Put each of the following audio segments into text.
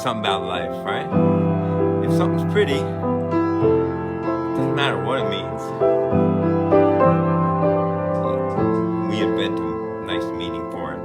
Something about life, right? If something's pretty, it doesn't matter what it means. We invent a nice meaning for it.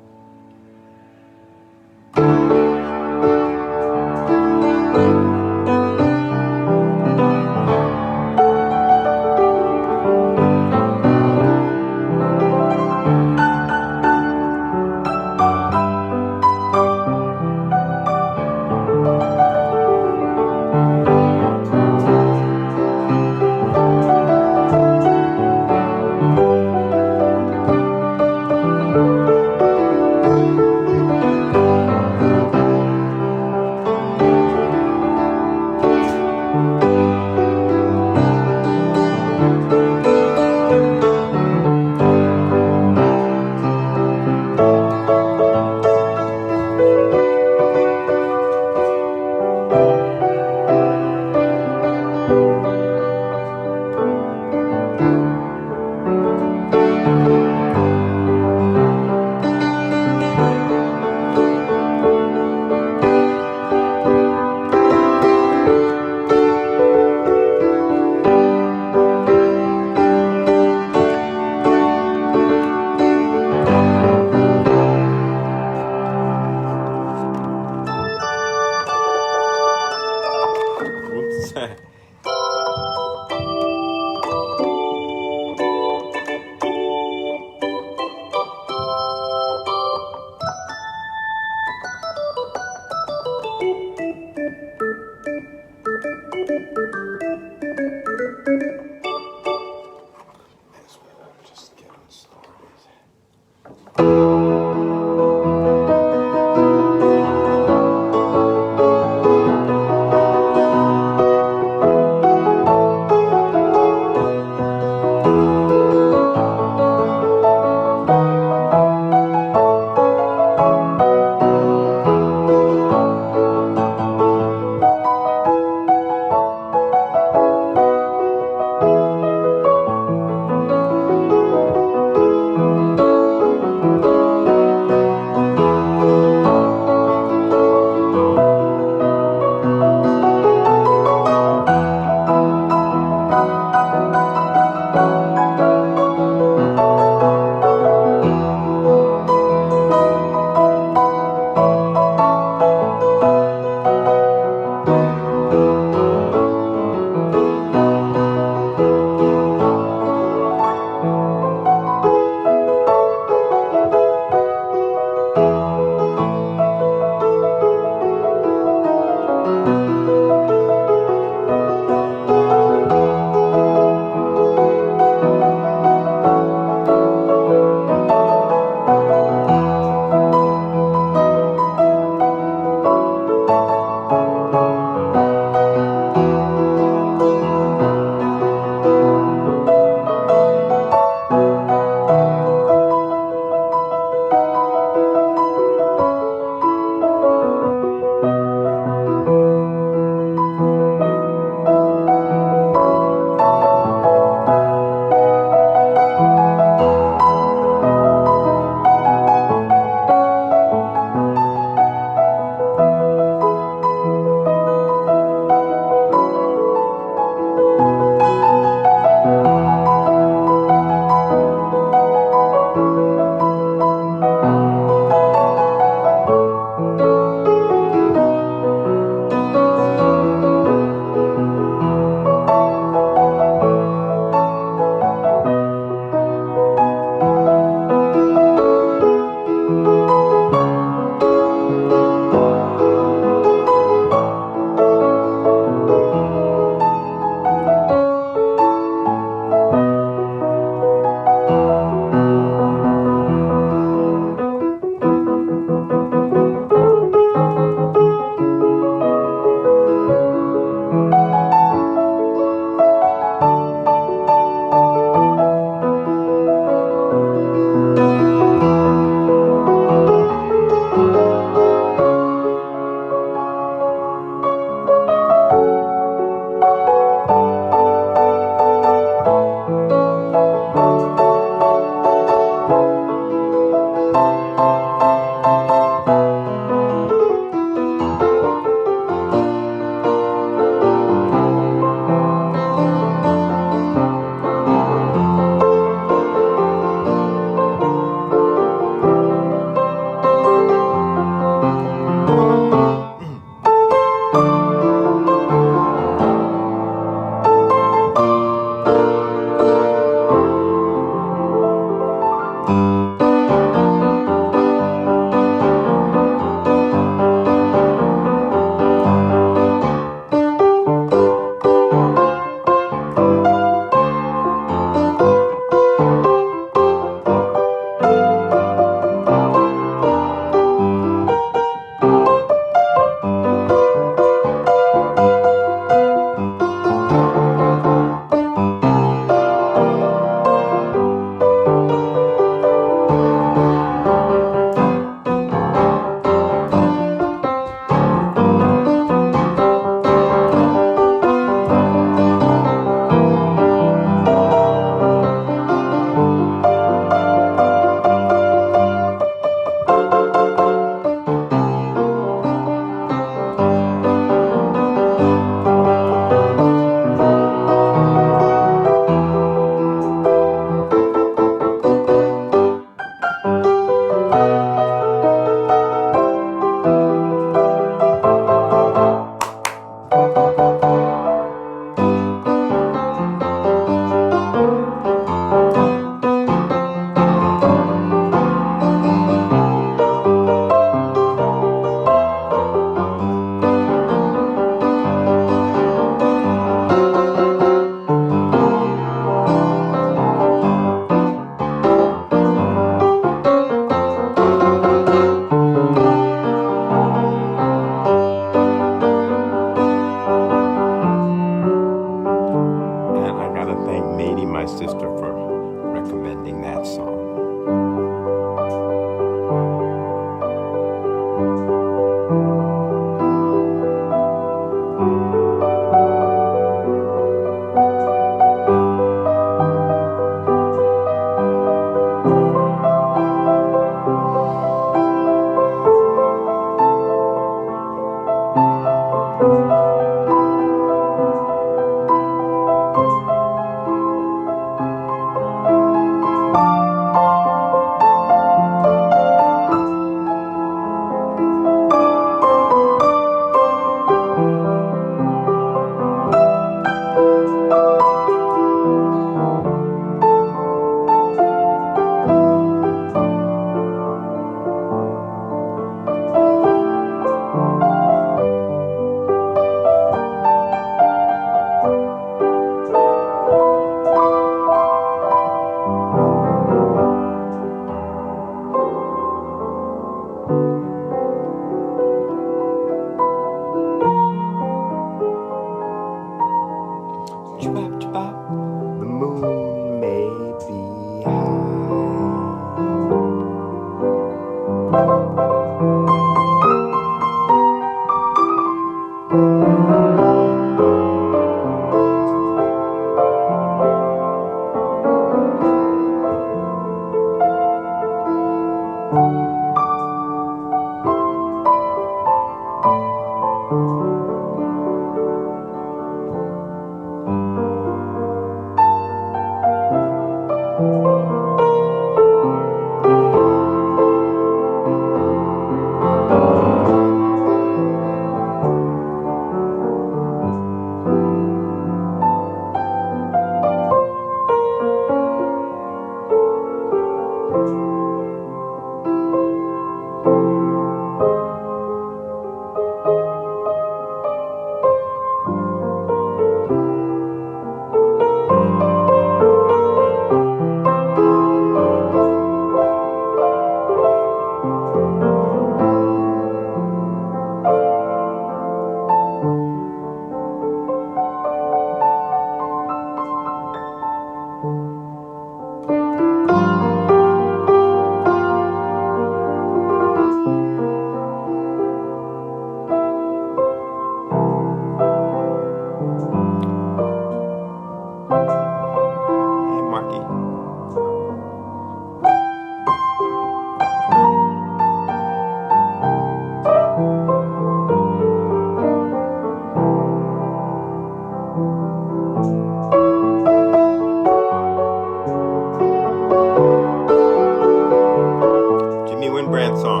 Wynbrandt song.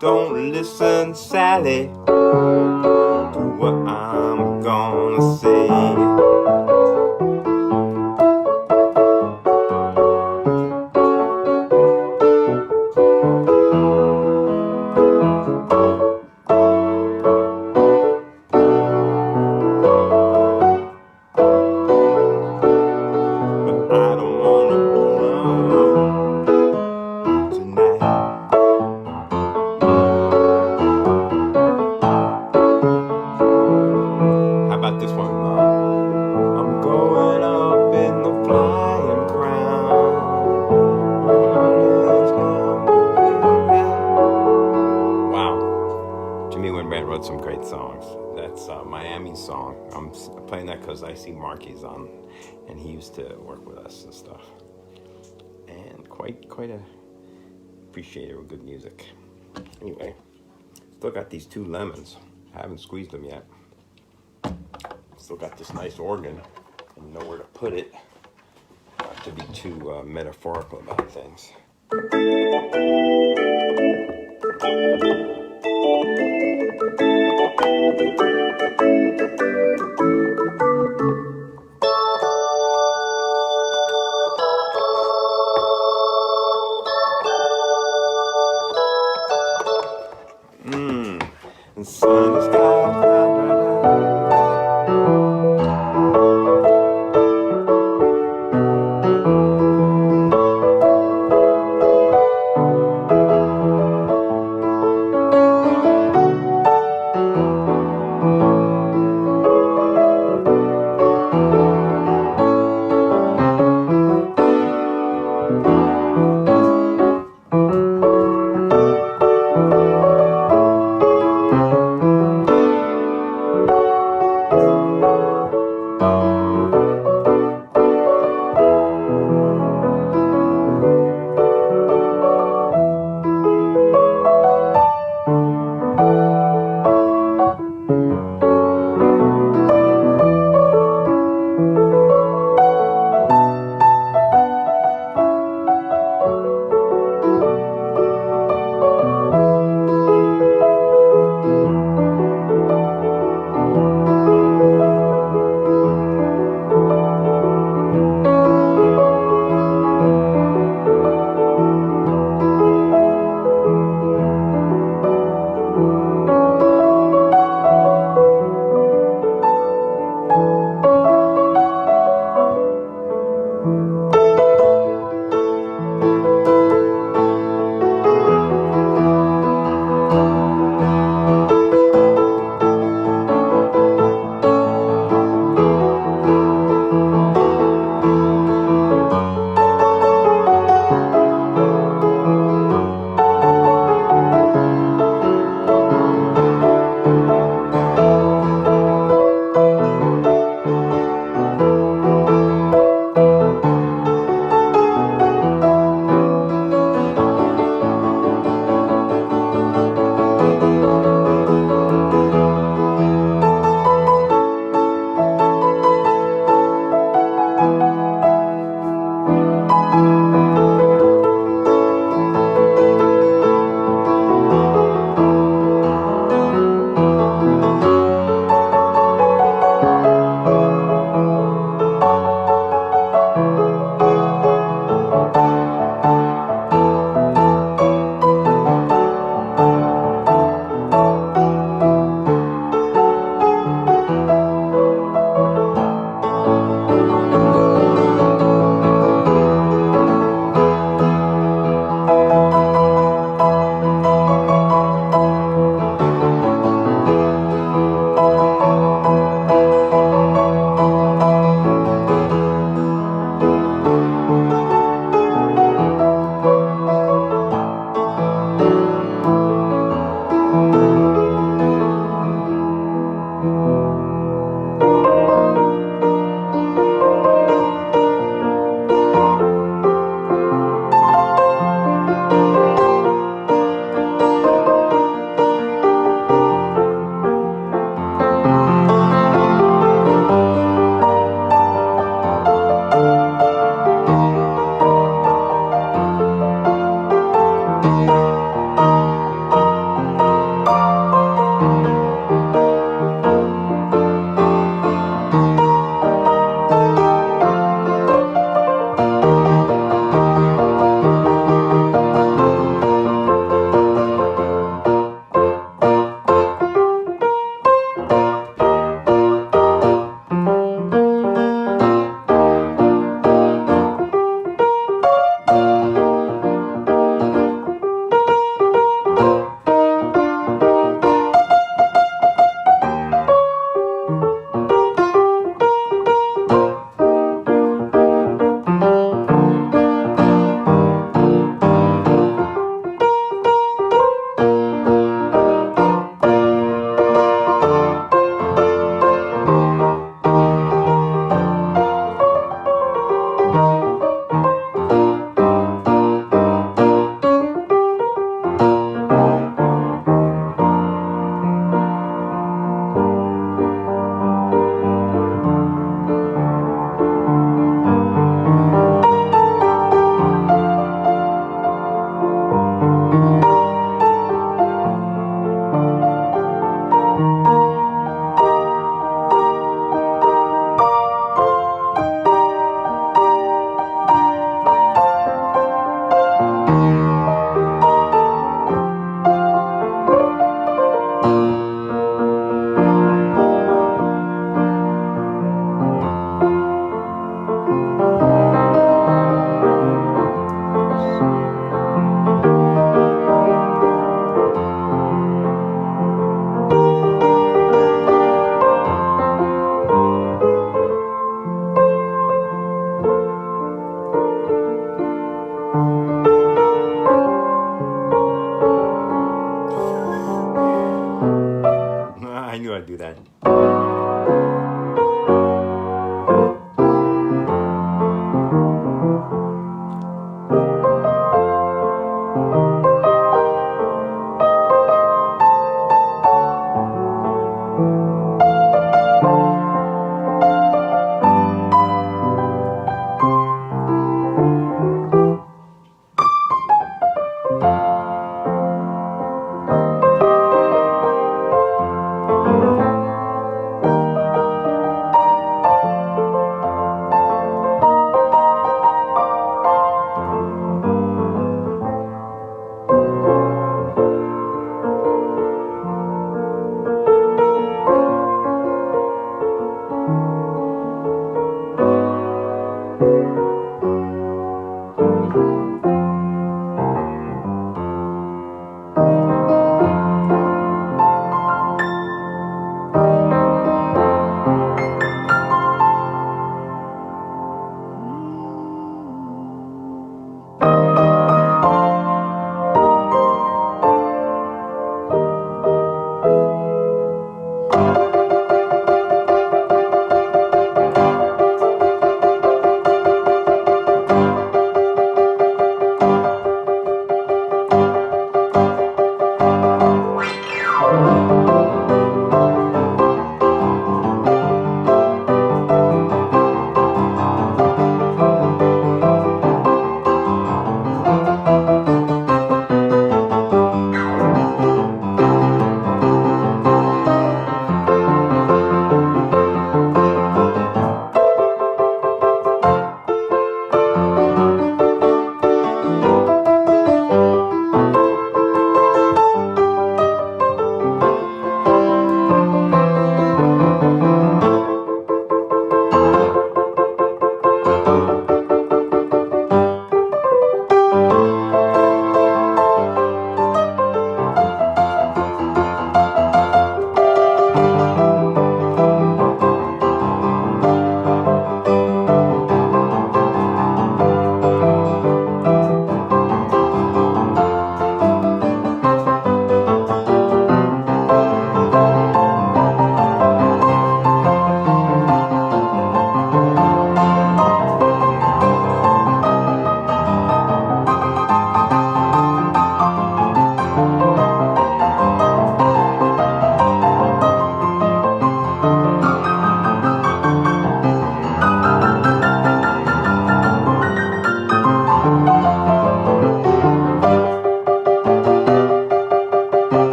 Don't listen, Sally, to what I'm gonna say. But I don't wanna be alone tonight. How about this one? I'm going up in the flying crown. Wow. Jimmy Wynbrandt wrote some great songs. That's Miami's song. I'm playing that because I see Marky's on, and he used to work with us and stuff. And quite a appreciator of good music. Anyway, still got these 2 lemons. I haven't squeezed them yet. Still got this nice organ and know where to put it. Not to be too metaphorical about things. And sun is I knew I'd do that.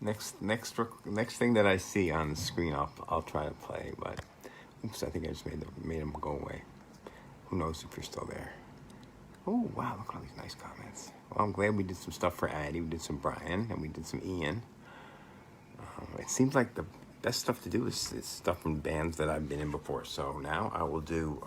Next thing that I see on the screen, I'll try to play. But oops, I think I just made them go away. Who knows if you're still there? Oh wow, look at all these nice comments. Well, I'm glad we did some stuff for Addie. We did some Brian and we did some Ian. It seems like the best stuff to do is stuff from bands that I've been in before. So now I will do.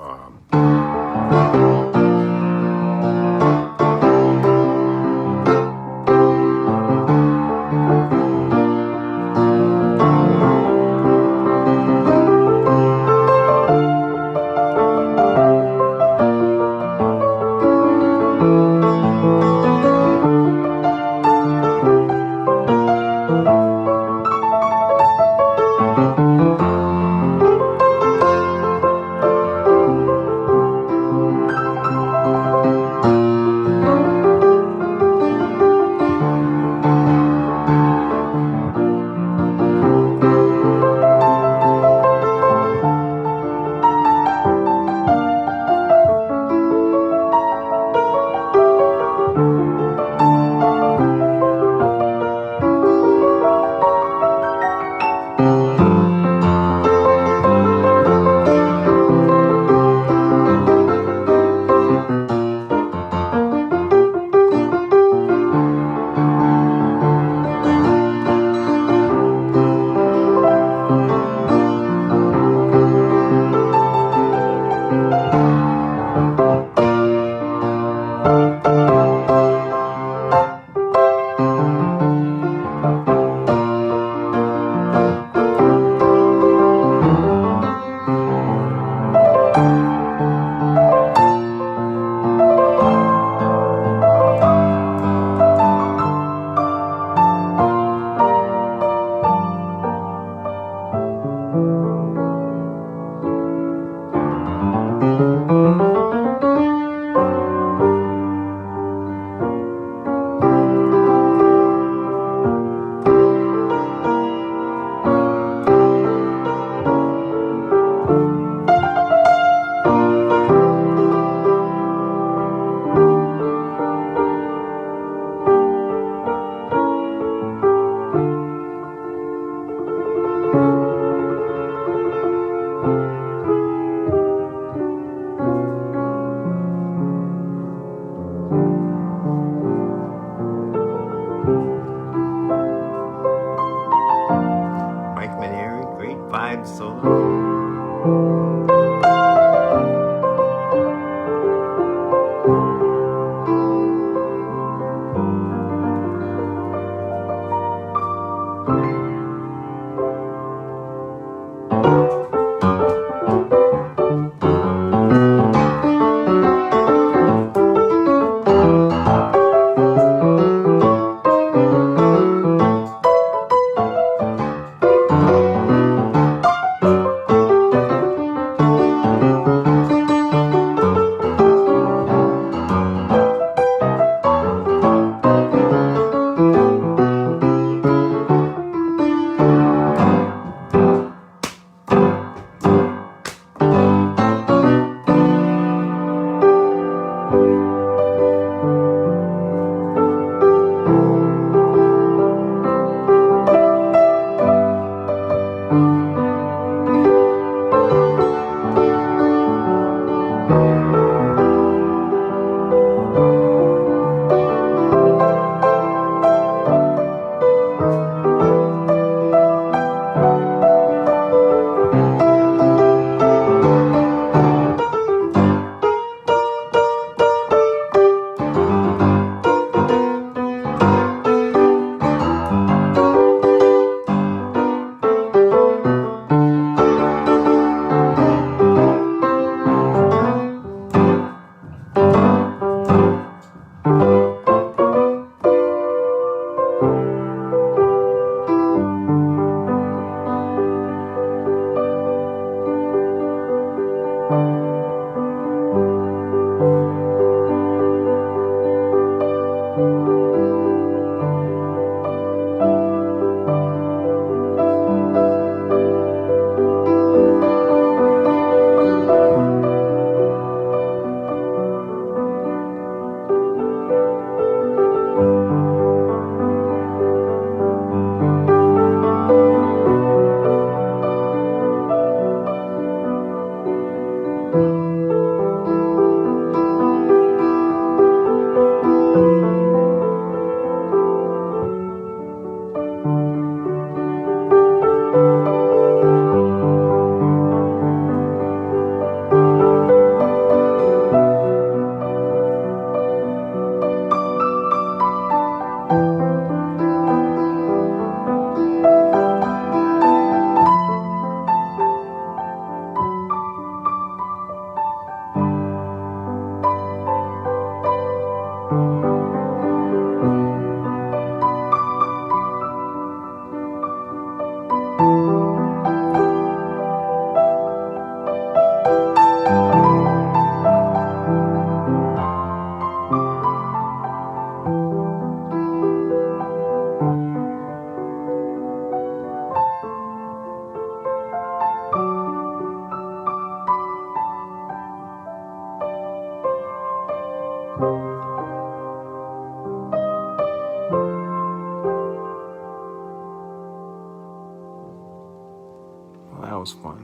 was fun.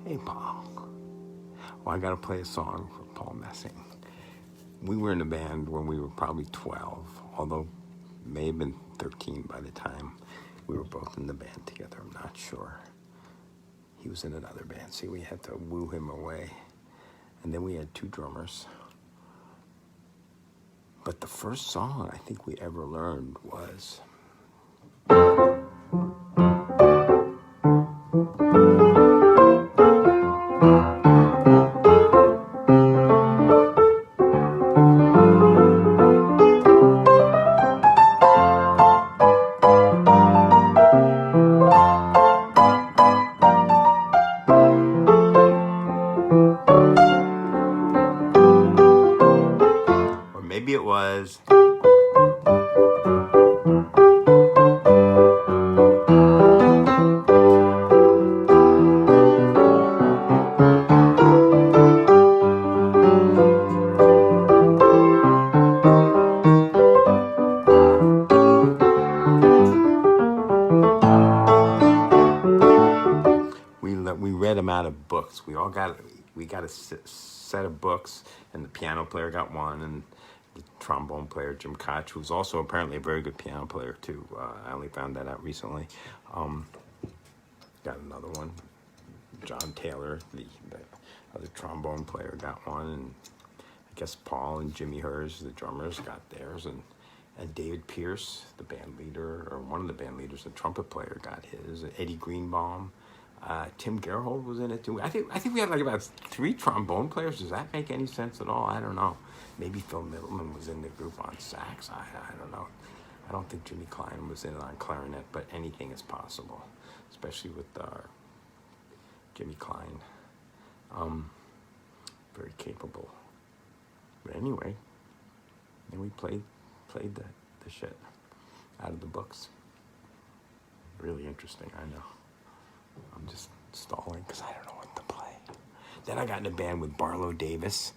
Hey, Paul. Well, I got to play a song for Paul Messing. We were in a band when we were probably 12, although may have been 13 by the time we were both in the band together. I'm not sure. He was in another band, so we had to woo him away. And then we had 2 drummers. But the first song I think we ever learned was... Maybe it was... We read them out of books. We got a set of books, and the piano player got one, and the trombone player, Jim Koch, who was also apparently a very good piano player, too. I only found that out recently. Got another one. John Taylor, the other trombone player, got one. And I guess Paul and Jimmy Hers, the drummers, got theirs. And David Pierce, the band leader, or one of the band leaders, the trumpet player, got his. Eddie Greenbaum. Tim Gerhold was in it, too. I think we had like about 3 trombone players. Does that make any sense at all? I don't know. Maybe Phil Middleman was in the group on sax. I don't know. I don't think Jimmy Klein was in it on clarinet, but anything is possible, especially with Jimmy Klein. Very capable. But anyway, then we played the shit out of the books. Really interesting, I know. I'm just stalling because I don't know what to play. Then I got in a band with Barlow Davis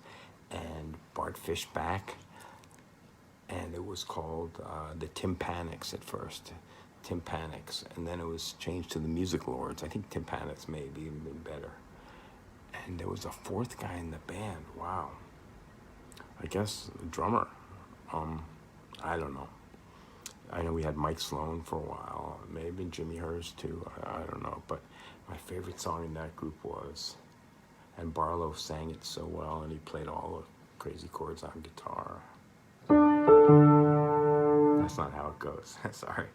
and Bart Fishback, and it was called the Tympanics at first. Tympanics, and then it was changed to the Music Lords. I think Tympanics may have even been better. And there was a 4th guy in the band. Wow. I guess a drummer. I don't know. I know we had Mike Sloan for a while. Maybe Jimmy Hers too. I don't know. But my favorite song in that group was, and Barlow sang it so well, and he played all the crazy chords on guitar. That's not how it goes. Sorry.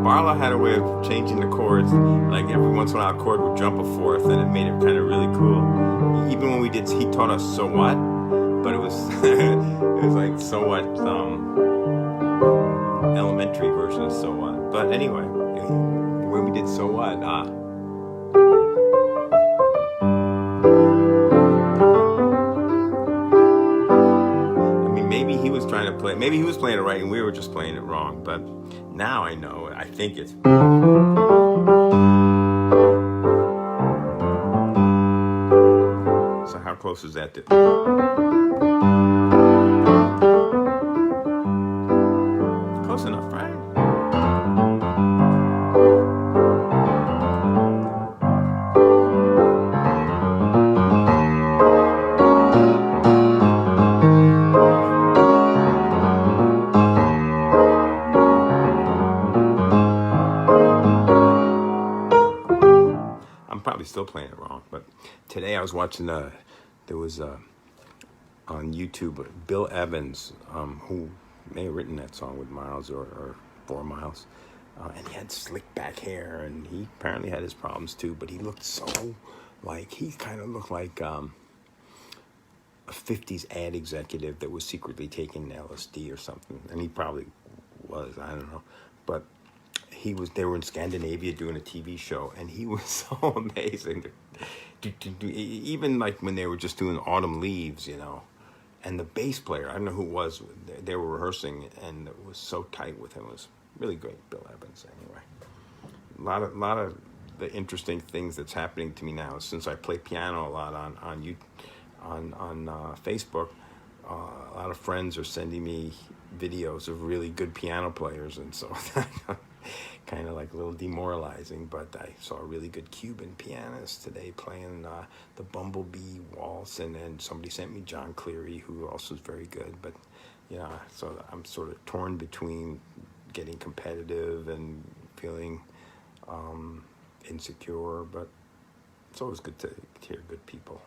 Barlow had a way of changing the chords. Like every once in a while, a chord would jump a 4th, and it made it kind of really cool. Even when he taught us So What, but it was it was like So What, elementary version of So What. But anyway, when we did So What, maybe he was trying to play. Maybe he was playing it right, and we were just playing it wrong. But now I know. I think it's. So how close is that to? Close enough, right? Still playing it wrong, but today I was watching there was on YouTube Bill Evans, who may have written that song with Miles or 4 Miles, And he had slick back hair, and he apparently had his problems too. But he looked so like he kind of looked like a '50s ad executive that was secretly taking LSD or something, and he probably was. I don't know, but they were in Scandinavia doing a TV show, and he was so amazing. Even like when they were just doing Autumn Leaves, and the bass player, I don't know who it was, they were rehearsing, and it was so tight with him. It was really great, Bill Evans. Anyway, a lot of the interesting things that's happening to me now, since I play piano a lot on Facebook. A lot of friends are sending me videos of really good piano players, and so kind of like a little demoralizing. But I saw a really good Cuban pianist today playing the Bumblebee Waltz, and then somebody sent me John Cleary, who also is very good. But so I'm sort of torn between getting competitive and feeling insecure, but it's always good to hear good people.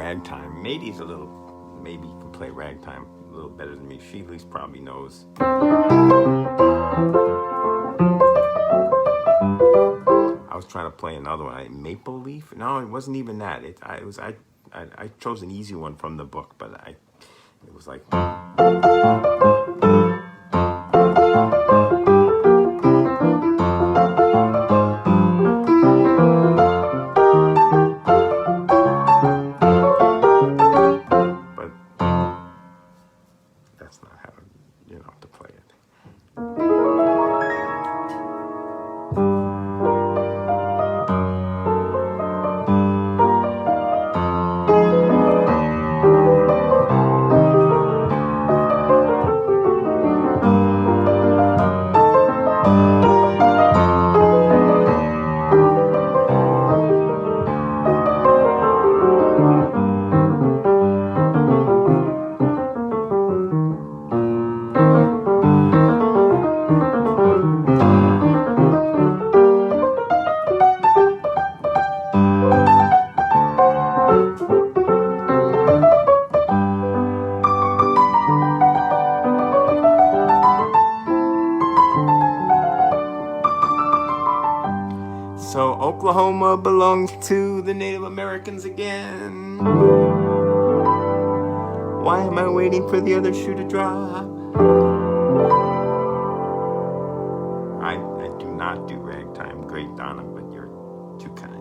ragtime. Matey's maybe can play ragtime a little better than me. She at least probably knows. I was trying to play another one. Maple Leaf? No, it wasn't even that. I chose an easy one from the book, but it was like. So Oklahoma belongs to the Native Americans again. Why am I waiting for the other shoe to drop? I do not do ragtime. Great, Donna, but you're too kind.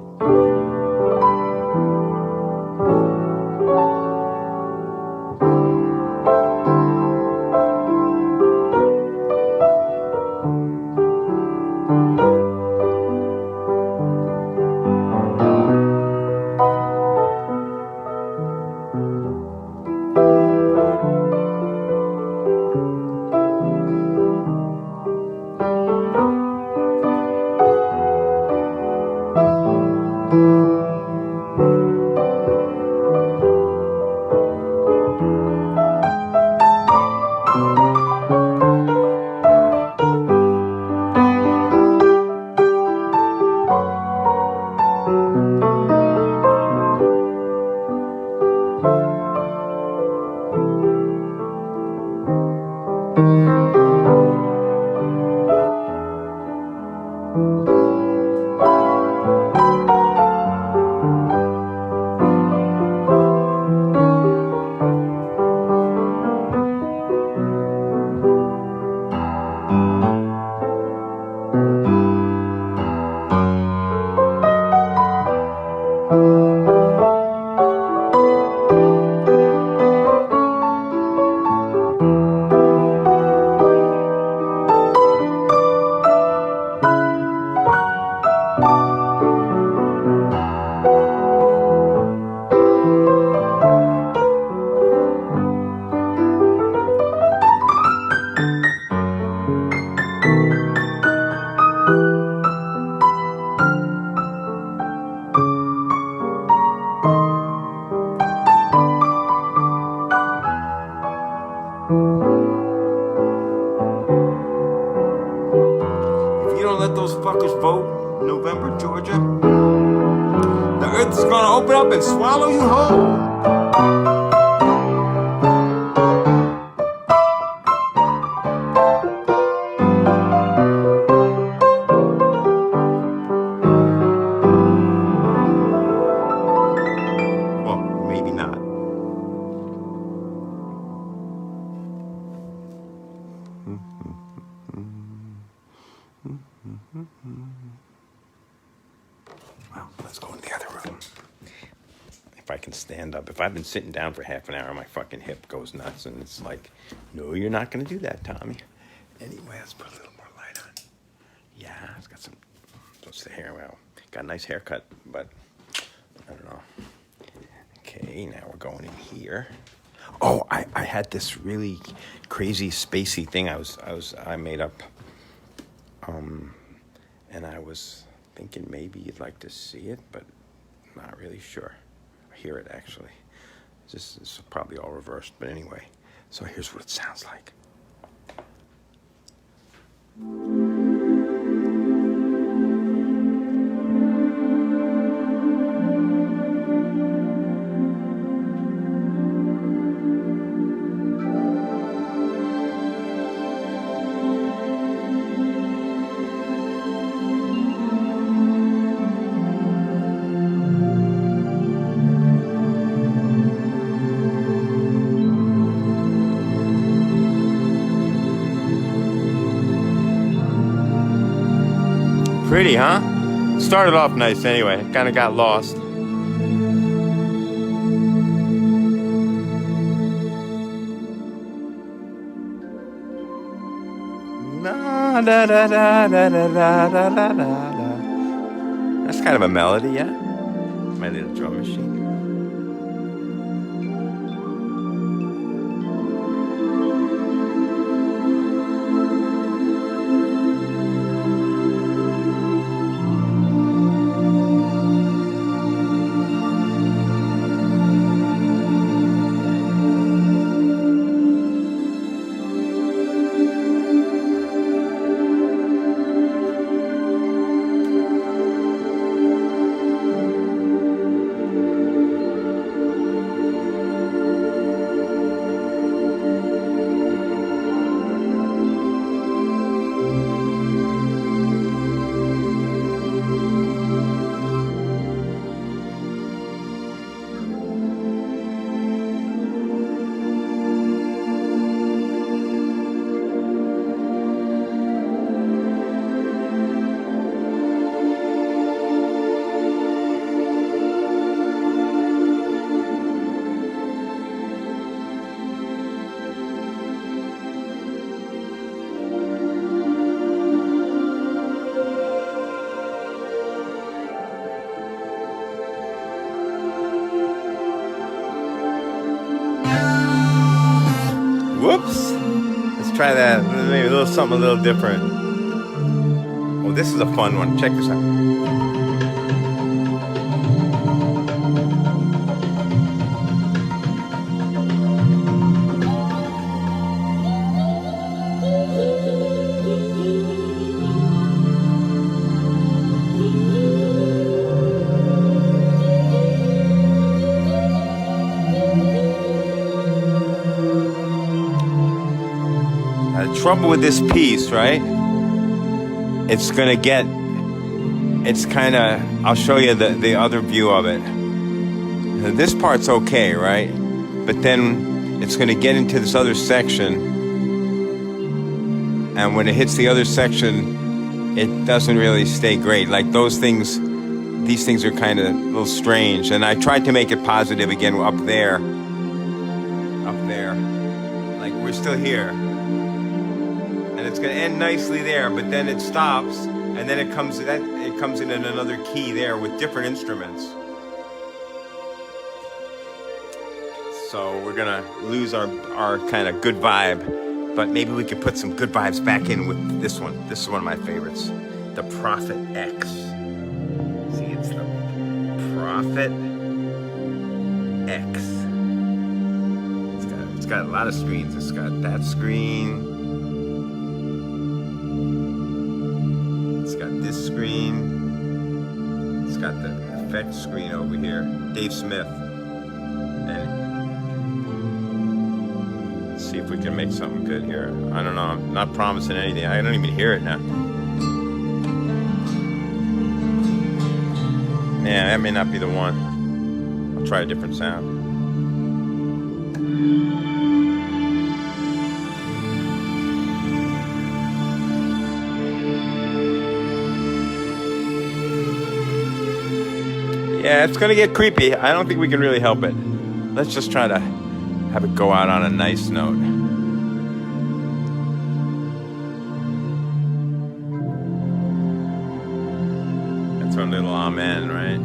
And swallow you whole. Well, maybe not. Well, let's go in the other room. If I can stand up. If I've been sitting down for half an hour, my fucking hip goes nuts, and it's like, no, you're not going to do that, Tommy. Anyway, let's put a little more light on. Yeah, it's got some, what's the hair? Well, got a nice haircut, but I don't know. Okay, now we're going in here. Oh, I had this really crazy spacey thing I made up, and I was thinking maybe you'd like to see it, but not really sure. Hear it actually. This is probably all reversed, but anyway. So here's what it sounds like. Pretty, huh? Started off nice anyway. Kind of got lost. Da, da, da, da, da, da, da, da, da. That's kind of a melody, yeah? My little drum machine. Whoops. Let's try that. Maybe a little something a little different. Oh, this is a fun one. Check this out. The trouble with this piece, right? It's gonna get, it's kind of, I'll show you the other view of it. This part's okay, right? But then it's gonna get into this other section, and when it hits the other section, it doesn't really stay great. Like those things, these things are kind of a little strange. And I tried to make it positive again up there. Like we're still here. It's going to end nicely there, but then it stops, and then it comes in another key there with different instruments. So we're going to lose our kind of good vibe, but maybe we could put some good vibes back in with this one. This is one of my favorites, the Prophet X. See, it's the Prophet X. It's got a lot of screens. It's got that screen. This screen, it's got the effects screen over here, Dave Smith, and let's see if we can make something good here. I don't know, I'm not promising anything. I don't even hear it now. Yeah, that may not be the one. I'll try a different sound. Yeah, it's gonna get creepy. I don't think we can really help it. Let's just try to have it go out on a nice note. That's our little amen, right?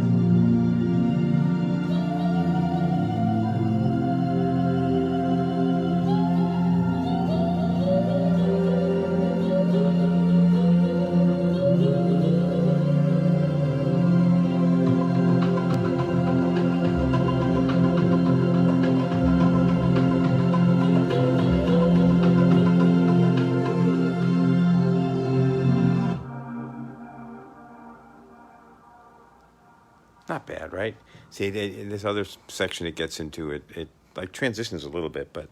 Not bad, right? See, in this other section it gets into, it like transitions a little bit, but...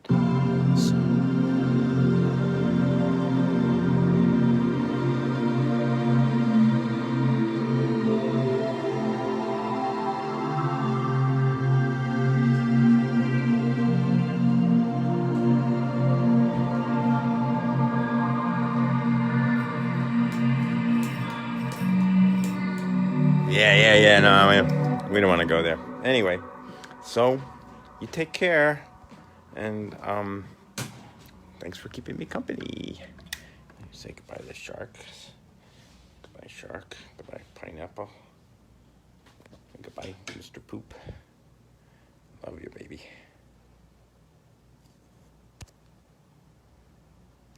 Yeah. No, we don't want to go there. Anyway, so you take care, and thanks for keeping me company. Say goodbye to the sharks. Goodbye, shark. Goodbye, pineapple. And goodbye, Mr. Poop. Love you, baby.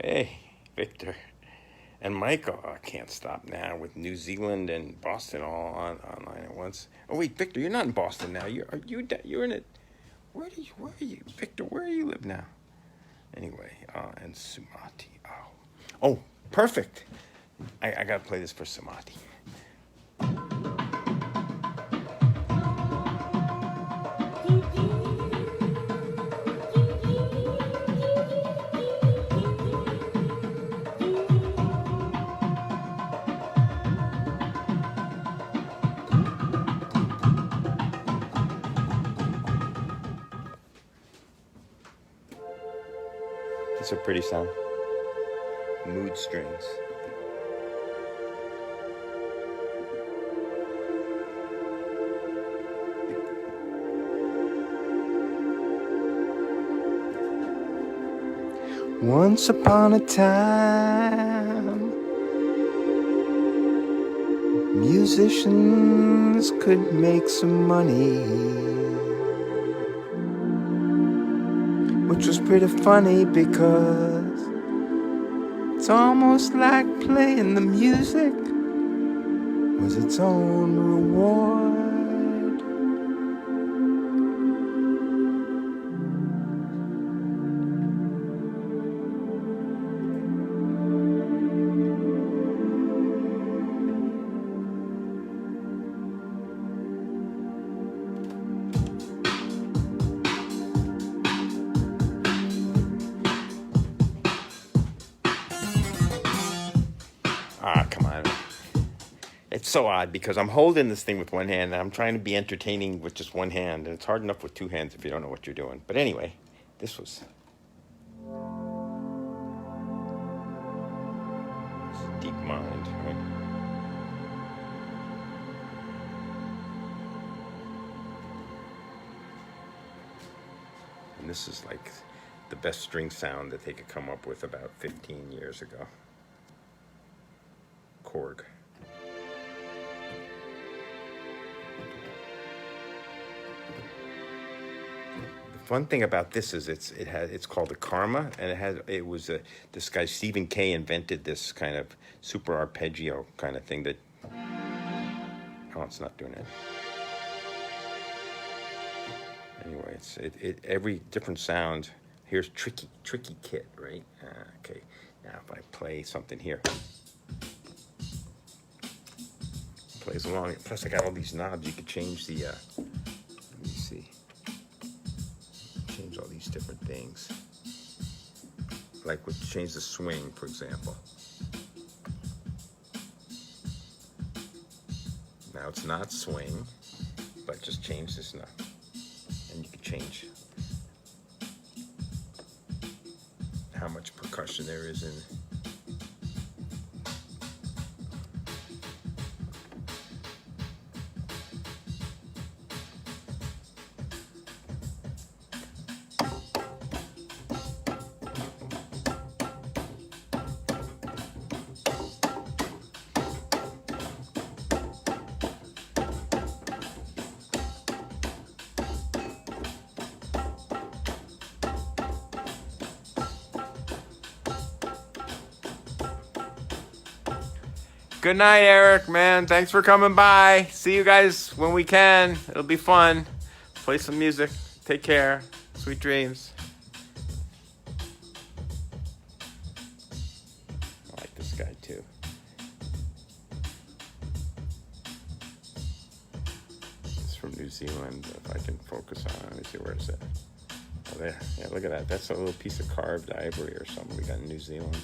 Hey, Victor. And Michael, I can't stop now with New Zealand and Boston all online at once. Oh wait, Victor, you're not in Boston now. You're in it. Where are you, Victor? Where do you live now? Anyway, and Sumati. Oh, perfect. I gotta play this for Sumati. It's a pretty sound. Mood strings. Once upon a time, musicians could make some money, which was pretty funny because it's almost like playing the music was its own reward. Come on. It's so odd because I'm holding this thing with one hand and I'm trying to be entertaining with just one hand. And it's hard enough with two hands if you don't know what you're doing. But anyway, this was Deep Mind, right? And this is like the best string sound that they could come up with about 15 years ago. Korg. The fun thing about this is it's called a Karma, and this guy Stephen Kay invented this kind of super arpeggio kind of thing that. Oh, it's not doing it. Anyway, every different sound. Here's tricky kit, right? Okay, now if I play something here. Plays along. Plus, I got all these knobs. You could change the. Let me see. Change all these different things. Like, change the swing, for example. Now it's not swing, but just change this knob, and you can change how much percussion there is in. Good night, Eric, man. Thanks for coming by. See you guys when we can. It'll be fun. Play some music. Take care. Sweet dreams. I like this guy, too. It's from New Zealand. If I can focus on it. Let me see, where is it? Oh, there. Yeah, look at that. That's a little piece of carved ivory or something we got in New Zealand.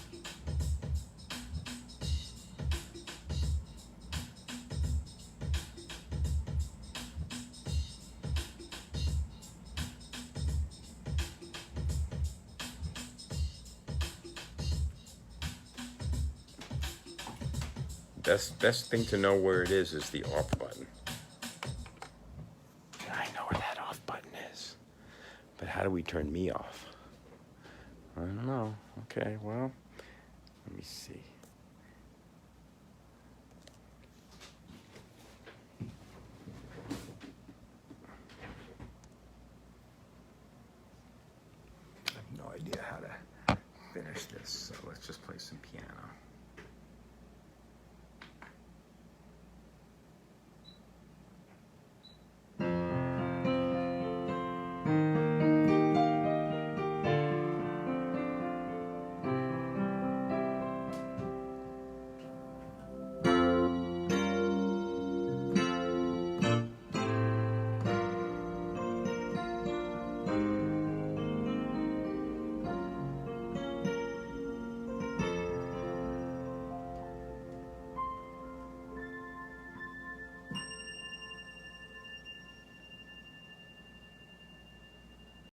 Best thing to know where it is the off button. I know where that off button is. But how do we turn me off? I don't know. Okay, well, let me see.